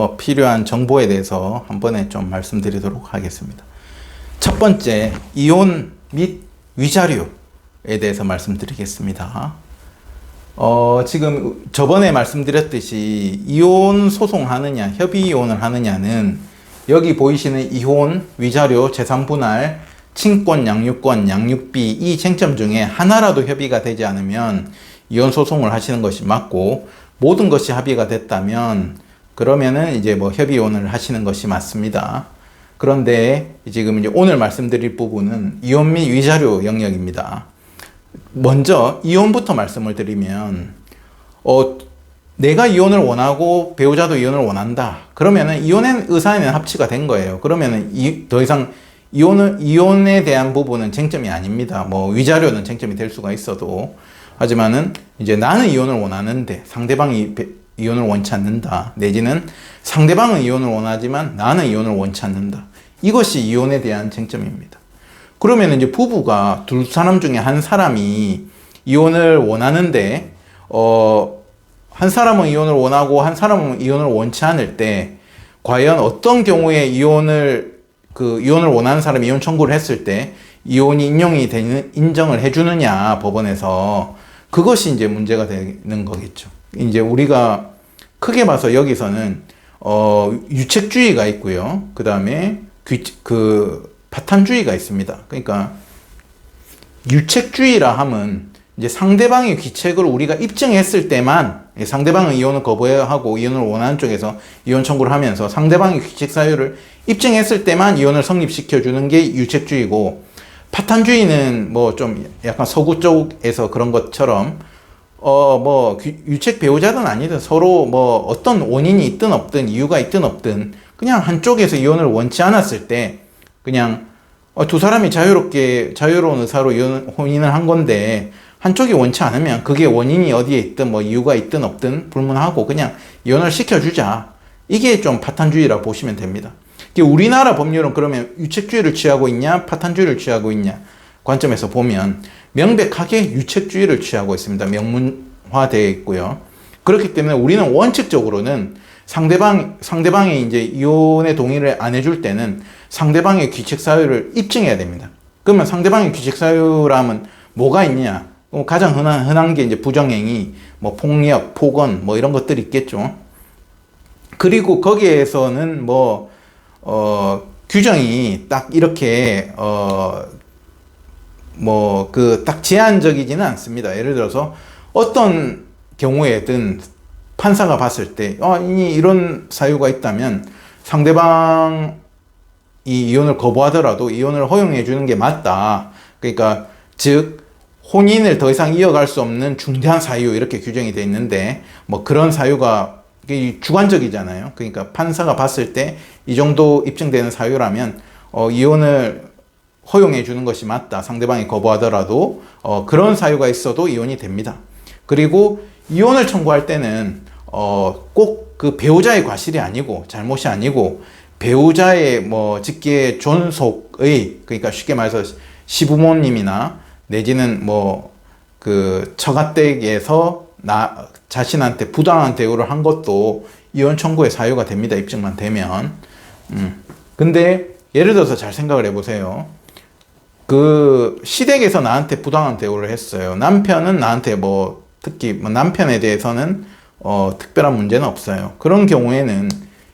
대해서 필요한 정보에 대해서 한 번에 좀 말씀드리도록 하겠습니다. 첫 번째, 이혼 및 위자료에 대해서 말씀드리겠습니다. 지금 저번에 말씀드렸듯이 이혼 소송하느냐, 협의 이혼을 하느냐는 여기 보이시는 이혼, 위자료, 재산분할, 친권, 양육권, 양육비 이 쟁점 중에 하나라도 협의가 되지 않으면 이혼 소송을 하시는 것이 맞고, 모든 것이 합의가 됐다면 그러면은 이제 뭐 협의 이혼을 하시는 것이 맞습니다. 그런데 지금 이제 오늘 말씀드릴 부분은 이혼 및 위자료 영역입니다. 먼저 이혼부터 말씀을 드리면, 내가 이혼을 원하고 배우자도 이혼을 원한다. 그러면은 이혼의 의사에는 합치가 된 거예요. 그러면은 더 이상 이혼에 대한 부분은 쟁점이 아닙니다. 뭐 위자료는 쟁점이 될 수가 있어도. 하지만은 이제 나는 이혼을 원하는데 상대방이 이혼을 원치 않는다. 내지는 상대방은 이혼을 원하지만 나는 이혼을 원치 않는다. 이것이 이혼에 대한 쟁점입니다. 그러면 이제 부부가 두 사람 중에 한 사람이 이혼을 원하는데, 한 사람은 이혼을 원하고 한 사람은 이혼을 원치 않을 때, 과연 어떤 경우에 이혼을 원하는 사람이 이혼 청구를 했을 때 이혼이 인정을 해주느냐, 법원에서. 그것이 이제 문제가 되는 거겠죠. 이제 우리가 크게 봐서 여기서는, 유책주의가 있고요. 그 다음에 파탄주의가 있습니다. 그러니까 유책주의라 함은 이제 상대방의 귀책을 우리가 입증했을 때만, 상대방은 이혼을 거부하고 이혼을 원하는 쪽에서 이혼 청구를 하면서 상대방의 귀책 사유를 입증했을 때만 이혼을 성립시켜 주는 게 유책주의고, 파탄주의는 뭐 좀 약간 서구 쪽에서 그런 것처럼 유책 배우자든 아니든 서로 뭐 어떤 원인이 있든 없든 이유가 있든 없든 그냥 한쪽에서 이혼을 원치 않았을 때 그냥 두 사람이 자유로운 의사로 혼인을 한 건데 한쪽이 원치 않으면 그게 원인이 어디에 있든 뭐 이유가 있든 없든 불문하고 그냥 이혼을 시켜주자. 이게 좀 파탄주의라 보시면 됩니다. 우리나라 법률은 그러면 유책주의를 취하고 있냐, 파탄주의를 취하고 있냐 관점에서 보면 명백하게 유책주의를 취하고 있습니다. 명문화되어 있고요. 그렇기 때문에 우리는 원칙적으로는 상대방이 이제 이혼의 동의를 안 해줄 때는 상대방의 귀책 사유를 입증해야 됩니다. 그러면 상대방의 귀책 사유라면 뭐가 있냐? 가장 흔한 게 이제 부정행위, 뭐 폭력, 폭언, 뭐 이런 것들이 있겠죠. 그리고 거기에서는 규정이 딱 이렇게, 딱 제한적이지는 않습니다. 예를 들어서 어떤 경우에든 판사가 봤을 때, 이런 사유가 있다면 상대방이 이혼을 거부하더라도 이혼을 허용해 주는 게 맞다. 그러니까, 즉, 혼인을 더 이상 이어갈 수 없는 중대한 사유, 이렇게 규정이 되어 있는데, 뭐 그런 사유가 주관적이잖아요. 그러니까 판사가 봤을 때 이 정도 입증되는 사유라면 이혼을 허용해 주는 것이 맞다. 상대방이 거부하더라도 그런 사유가 있어도 이혼이 됩니다. 그리고 이혼을 청구할 때는 꼭 그 배우자의 과실이 아니고 잘못이 아니고 배우자의 직계 존속의, 그러니까 쉽게 말해서 시부모님이나 내지는 처가댁에서 자신한테 부당한 대우를 한 것도 이혼 청구의 사유가 됩니다. 입증만 되면. 근데 예를 들어서 잘 생각을 해보세요. 시댁에서 나한테 부당한 대우를 했어요. 남편은 나한테 특히 남편에 대해서는 특별한 문제는 없어요. 그런 경우에는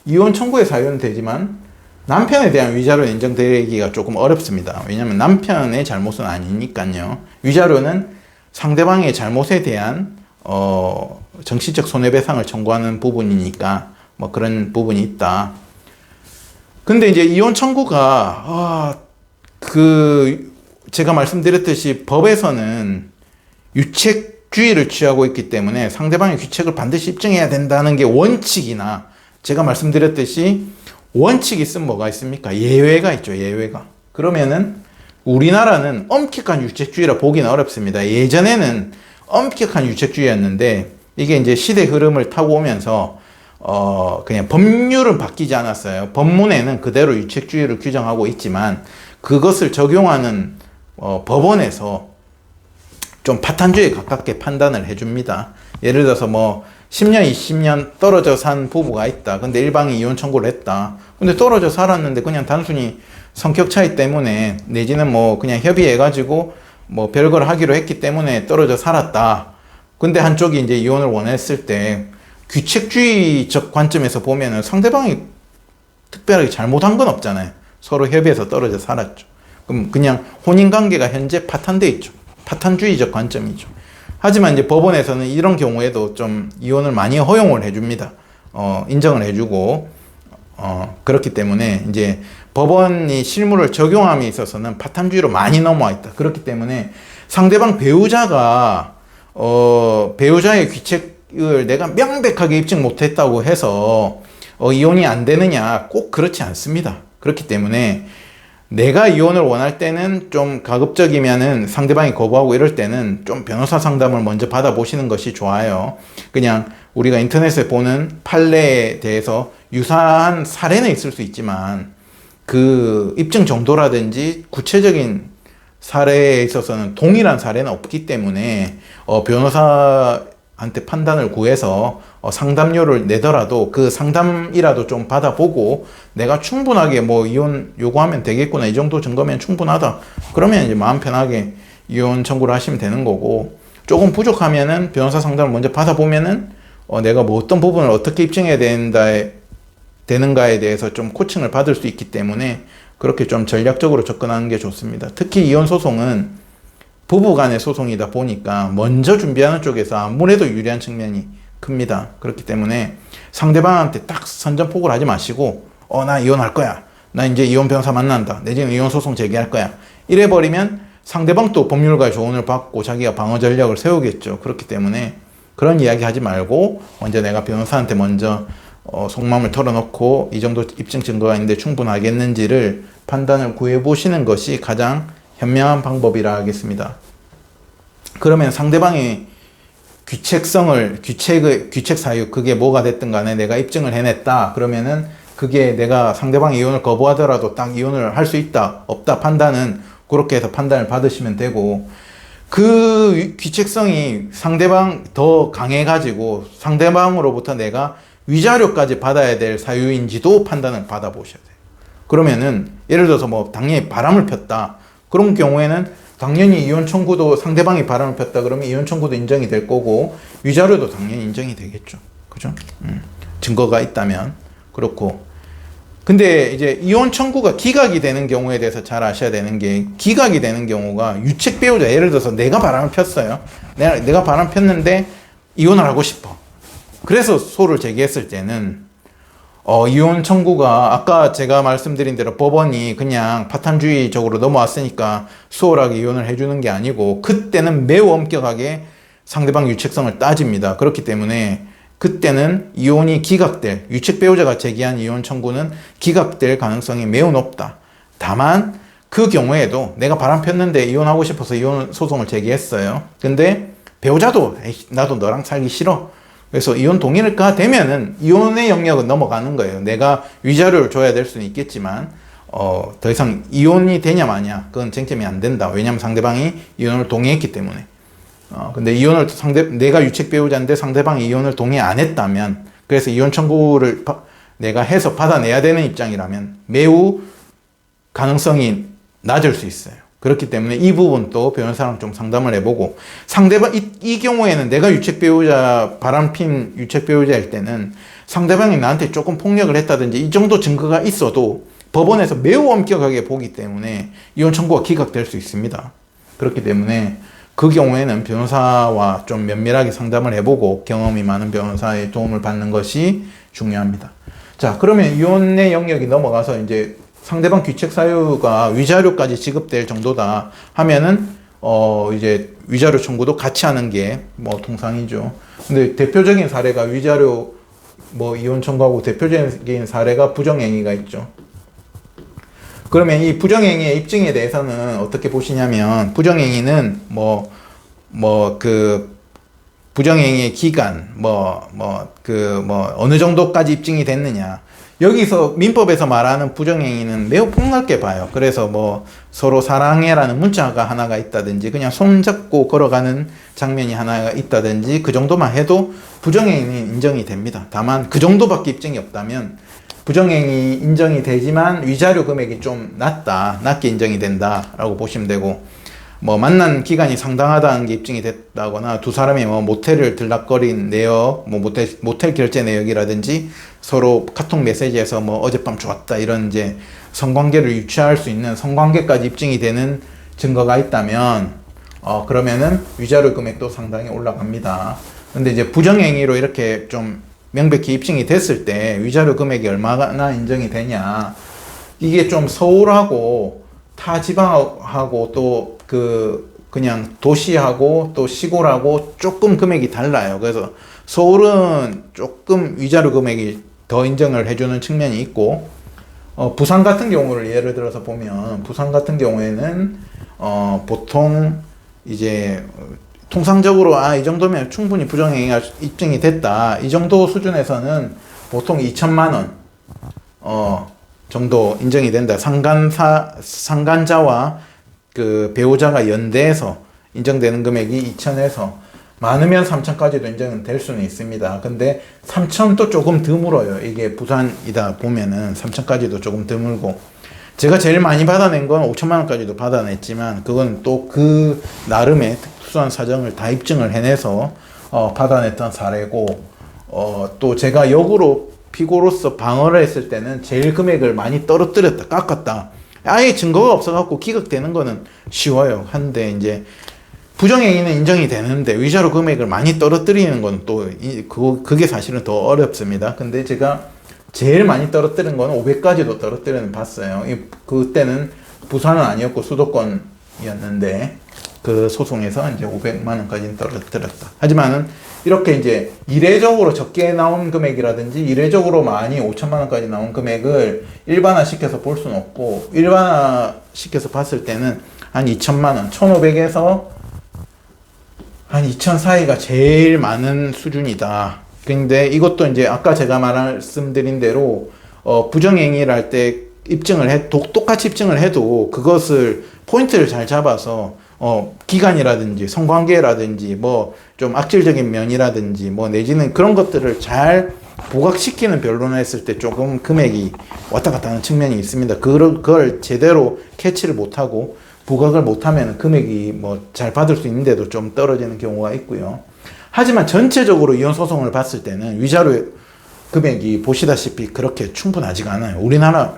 이혼 청구의 사유는 되지만 남편에 대한 위자료는 인정되기가 조금 어렵습니다. 왜냐하면 남편의 잘못은 아니니까요. 위자료는 상대방의 잘못에 대한 정신적 손해배상을 청구하는 부분이니까 그런 부분이 있다. 근데 이제 이혼 청구가 제가 말씀드렸듯이 법에서는 유책주의를 취하고 있기 때문에 상대방의 귀책을 반드시 입증해야 된다는 게 원칙이나, 제가 말씀드렸듯이 원칙이 있으면 뭐가 있습니까? 예외가 있죠. 예외가. 그러면은 우리나라는 엄격한 유책주의라 보기는 어렵습니다. 예전에는 엄격한 유책주의였는데 이게 이제 시대 흐름을 타고 오면서 그냥 법률은 바뀌지 않았어요. 법문에는 그대로 유책주의를 규정하고 있지만 그것을 적용하는 법원에서 좀 파탄주의에 가깝게 판단을 해줍니다. 예를 들어서 10년, 20년 떨어져 산 부부가 있다. 근데 일방이 이혼 청구를 했다. 근데 떨어져 살았는데 그냥 단순히 성격 차이 때문에 내지는 뭐 그냥 협의해가지고 뭐 별걸 하기로 했기 때문에 떨어져 살았다. 근데 한쪽이 이제 이혼을 원했을 때 규칙주의적 관점에서 보면은 상대방이 특별하게 잘못한 건 없잖아요. 서로 협의해서 떨어져 살았죠. 그럼 그냥 혼인관계가 현재 파탄돼 있죠. 파탄주의적 관점이죠. 하지만 이제 법원에서는 이런 경우에도 좀 이혼을 많이 허용을 해줍니다. 인정을 해주고, 그렇기 때문에 이제 법원이 실무를 적용함에 있어서는 파탄주의로 많이 넘어와 있다. 그렇기 때문에 상대방 배우자가, 배우자의 귀책을 내가 명백하게 입증 못했다고 해서, 이혼이 안 되느냐, 꼭 그렇지 않습니다. 그렇기 때문에 내가 이혼을 원할 때는 좀 가급적이면은 상대방이 거부하고 이럴 때는 좀 변호사 상담을 먼저 받아보시는 것이 좋아요. 그냥 우리가 인터넷에 보는 판례에 대해서 유사한 사례는 있을 수 있지만 그 입증 정도라든지 구체적인 사례에 있어서는 동일한 사례는 없기 때문에 변호사한테 판단을 구해서 상담료를 내더라도 그 상담이라도 좀 받아보고 내가 충분하게 뭐 이혼 요구하면 되겠구나, 이 정도 증거면 충분하다, 그러면 이제 마음 편하게 이혼 청구를 하시면 되는 거고, 조금 부족하면은 변호사 상담을 먼저 받아보면은 내가 뭐 어떤 부분을 어떻게 입증해야 되는가에 대해서 좀 코칭을 받을 수 있기 때문에 그렇게 좀 전략적으로 접근하는 게 좋습니다. 특히 이혼 소송은 부부 간의 소송이다 보니까 먼저 준비하는 쪽에서 아무래도 유리한 측면이 큽니다. 그렇기 때문에 상대방한테 딱 선전포고를 하지 마시고 나 이혼할 거야, 나 이제 이혼 변호사 만난다, 내지는 이혼 소송 제기할 거야, 이래버리면 상대방도 법률가의 조언을 받고 자기가 방어 전략을 세우겠죠. 그렇기 때문에 그런 이야기 하지 말고 먼저 내가 변호사한테 먼저 속마음을 털어놓고 이 정도 입증 증거가 있는데 충분하겠는지를 판단을 구해보시는 것이 가장 현명한 방법이라 하겠습니다. 그러면 상대방의 규책 사유, 그게 뭐가 됐든 간에 내가 입증을 해냈다. 그러면은 그게 내가 상대방이 이혼을 거부하더라도 딱 이혼을 할 수 있다, 없다 판단은 그렇게 해서 판단을 받으시면 되고, 그 규칙성이 상대방 더 강해가지고 상대방으로부터 내가 위자료까지 받아야 될 사유인지도 판단을 받아보셔야 돼요. 그러면은 예를 들어서 뭐 당연히 바람을 폈다, 그런 경우에는 당연히 이혼 청구도 상대방이 바람을 폈다 그러면 이혼 청구도 인정이 될 거고 위자료도 당연히 인정이 되겠죠. 그죠? 증거가 있다면 그렇고. 근데 이제 이혼 청구가 기각이 되는 경우에 대해서 잘 아셔야 되는 게, 기각이 되는 경우가 유책 배우자, 예를 들어서 내가 바람을 폈어요. 내가 바람 폈는데 이혼을 하고 싶어. 그래서 소를 제기했을 때는 이혼 청구가 아까 제가 말씀드린 대로 법원이 그냥 파탄주의적으로 넘어왔으니까 수월하게 이혼을 해주는 게 아니고 그때는 매우 엄격하게 상대방 유책성을 따집니다. 그렇기 때문에 그때는 이혼이 기각될, 유책 배우자가 제기한 이혼 청구는 기각될 가능성이 매우 높다. 다만 그 경우에도 내가 바람 폈는데 이혼하고 싶어서 이혼 소송을 제기했어요. 근데 배우자도 나도 너랑 살기 싫어, 그래서 이혼 동의가 되면은 이혼의 영역은 넘어가는 거예요. 내가 위자료를 줘야 될 수는 있겠지만 더 이상 이혼이 되냐 마냐 그건 쟁점이 안 된다. 왜냐하면 상대방이 이혼을 동의했기 때문에. 근데 이혼을 내가 유책 배우자인데 상대방이 이혼을 동의 안 했다면, 그래서 이혼 청구를 내가 해서 받아내야 되는 입장이라면 매우 가능성이 낮을 수 있어요. 그렇기 때문에 이 부분도 변호사랑 좀 상담을 해보고, 상대방, 이 경우에는 내가 유책 배우자, 바람핀 유책 배우자일 때는 상대방이 나한테 조금 폭력을 했다든지 이 정도 증거가 있어도 법원에서 매우 엄격하게 보기 때문에 이혼 청구가 기각될 수 있습니다. 그렇기 때문에 그 경우에는 변호사와 좀 면밀하게 상담을 해보고 경험이 많은 변호사의 도움을 받는 것이 중요합니다. 자, 그러면 이혼의 영역이 넘어가서 이제 상대방 귀책 사유가 위자료까지 지급될 정도다 하면은 이제 위자료 청구도 같이 하는 게 뭐 통상이죠. 근데 대표적인 사례가 위자료 뭐 이혼 청구하고 대표적인 사례가 부정행위가 있죠. 그러면 이 부정행위의 입증에 대해서는 어떻게 보시냐면, 부정행위는 부정행위의 기간, 어느 정도까지 입증이 됐느냐. 여기서 민법에서 말하는 부정행위는 매우 폭넓게 봐요. 그래서 뭐 서로 사랑해라는 문자가 하나가 있다든지 그냥 손잡고 걸어가는 장면이 하나가 있다든지 그 정도만 해도 부정행위는 인정이 됩니다. 다만 그 정도밖에 입증이 없다면 부정행위 인정이 되지만 위자료 금액이 좀 낮게 인정이 된다라고 보시면 되고, 뭐 만난 기간이 상당하다는 게 입증이 됐다거나 두 사람이 뭐 모텔을 들락거린 내역, 뭐 모텔 결제 내역이라든지 서로 카톡 메시지에서 뭐 어젯밤 좋았다 이런 이제 성관계를 유추할 수 있는 성관계까지 입증이 되는 증거가 있다면 그러면은 위자료 금액도 상당히 올라갑니다. 근데 이제 부정행위로 이렇게 좀 명백히 입증이 됐을 때 위자료 금액이 얼마나 인정이 되냐, 이게 좀 서울하고 타 지방하고 또 그냥 도시하고 또 시골하고 조금 금액이 달라요. 그래서 서울은 조금 위자료 금액이 더 인정을 해주는 측면이 있고, 부산 같은 경우를 예를 들어서 보면, 부산 같은 경우에는 보통 이제 통상적으로 이 정도면 충분히 부정행위가 입증이 됐다, 이 정도 수준에서는 보통 2천만 원 정도 인정이 된다. 상간자와 그 배우자가 연대해서 인정되는 금액이 2천에서 많으면 3천까지도 인정은 될 수는 있습니다. 근데 3천도 조금 드물어요. 이게 부산이다 보면은 3천까지도 조금 드물고, 제가 제일 많이 받아낸 건 5천만 원까지도 받아냈지만 그건 또 그 나름의 특수한 사정을 다 입증을 해내서 받아냈던 사례고, 또 제가 역으로 피고로서 방어를 했을 때는 제일 금액을 많이 떨어뜨렸다, 깎았다, 아예 증거가 없어갖고 기각되는 거는 쉬워요. 한데 이제 부정행위는 인정이 되는데 위자료 금액을 많이 떨어뜨리는 건 또 그게 사실은 더 어렵습니다. 근데 제가 제일 많이 떨어뜨린 건 500까지도 떨어뜨리는 봤어요. 그때는 부산은 아니었고 수도권이었는데 그 소송에서 이제 500만 원까지는 떨어뜨렸다. 하지만은 이렇게 이제 이례적으로 적게 나온 금액이라든지 이례적으로 많이 5천만 원까지 나온 금액을 일반화 시켜서 볼 수는 없고, 일반화 시켜서 봤을 때는 한 2천만 원, 1,500에서 한 2천 사이가 제일 많은 수준이다. 근데 이것도 이제 아까 제가 말씀드린 대로 부정행위를 할 때 똑같이 입증을 해도 그것을 포인트를 잘 잡아서 기간이라든지 성관계라든지 뭐 좀 악질적인 면이라든지 뭐 내지는 그런 것들을 잘 부각시키는 변론을 했을 때 조금 금액이 왔다 갔다 하는 측면이 있습니다. 그걸 제대로 캐치를 못하고 부각을 못하면 금액이 뭐 잘 받을 수 있는데도 좀 떨어지는 경우가 있고요. 하지만 전체적으로 이혼 소송을 봤을 때는 위자료 금액이 보시다시피 그렇게 충분하지가 않아요. 우리나라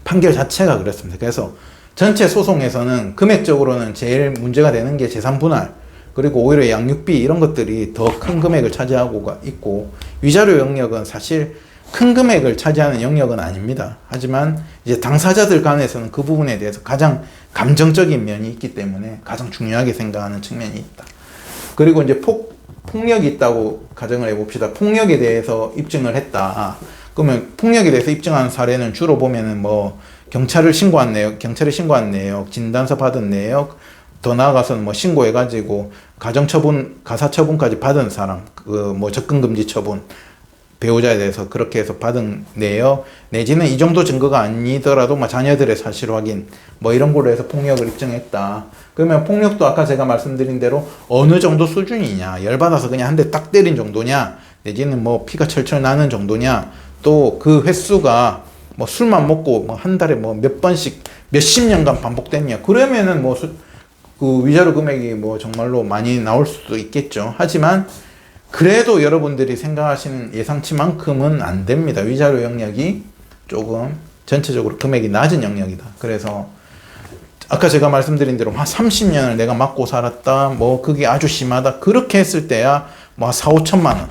판결 자체가 그렇습니다. 그래서 전체 소송에서는 금액적으로는 제일 문제가 되는 게 재산분할, 그리고 오히려 양육비 이런 것들이 더 큰 금액을 차지하고 있고, 위자료 영역은 사실 큰 금액을 차지하는 영역은 아닙니다. 하지만 이제 당사자들 간에서는 그 부분에 대해서 가장 감정적인 면이 있기 때문에 가장 중요하게 생각하는 측면이 있다. 그리고 이제 폭력이 있다고 가정을 해봅시다. 폭력에 대해서 입증을 했다. 그러면 폭력에 대해서 입증하는 사례는 주로 보면은 뭐 경찰에 신고한 내역, 진단서 받은 내역, 더 나아가서는 뭐 신고해가지고 가사처분까지 받은 사람, 뭐 접근금지 처분, 배우자에 대해서 그렇게 해서 받은 내역, 내지는 이 정도 증거가 아니더라도 뭐 자녀들의 사실 확인, 뭐 이런 걸로 해서 폭력을 입증했다. 그러면 폭력도 아까 제가 말씀드린 대로 어느 정도 수준이냐, 열받아서 그냥 한 대 딱 때린 정도냐, 내지는 뭐 피가 철철 나는 정도냐, 또 그 횟수가 뭐 술만 먹고 뭐 한 달에 뭐 몇 번씩 몇십 년간 반복됐냐, 그러면은 뭐 그 위자료 금액이 뭐 정말로 많이 나올 수도 있겠죠. 하지만 그래도 여러분들이 생각하시는 예상치만큼은 안 됩니다. 위자료 영역이 조금 전체적으로 금액이 낮은 영역이다. 그래서 아까 제가 말씀드린 대로 한 30년을 내가 맞고 살았다, 뭐 그게 아주 심하다, 그렇게 했을 때야 뭐 4, 5천만 원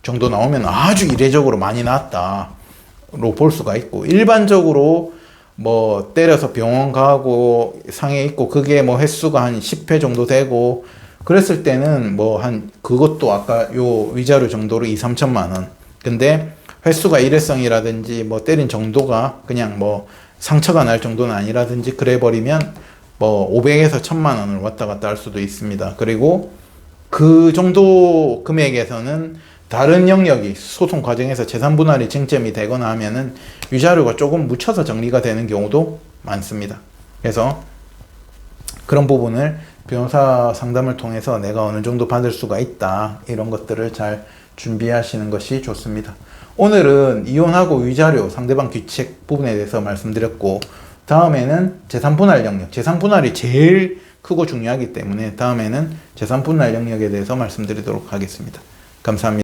정도 나오면 아주 이례적으로 많이 나왔다로 볼 수가 있고, 일반적으로 뭐 때려서 병원 가고 상해 있고 그게 뭐 횟수가 한 10회 정도 되고 그랬을 때는 뭐 그것도 아까 요 위자료 정도로 2, 3천만 원. 근데 횟수가 일회성이라든지 뭐 때린 정도가 그냥 뭐 상처가 날 정도는 아니라든지 그래 버리면 뭐 500에서 1000만 원을 왔다 갔다 할 수도 있습니다. 그리고 그 정도 금액에서는 다른 영역이 소송 과정에서 재산 분할이 쟁점이 되거나 하면은 위자료가 조금 묻혀서 정리가 되는 경우도 많습니다. 그래서 그런 부분을 변호사 상담을 통해서 내가 어느 정도 받을 수가 있다, 이런 것들을 잘 준비하시는 것이 좋습니다. 오늘은 이혼하고 위자료, 상대방 귀책 부분에 대해서 말씀드렸고, 다음에는 재산 분할 영역, 재산 분할이 제일 크고 중요하기 때문에 다음에는 재산 분할 영역에 대해서 말씀드리도록 하겠습니다. 감사합니다.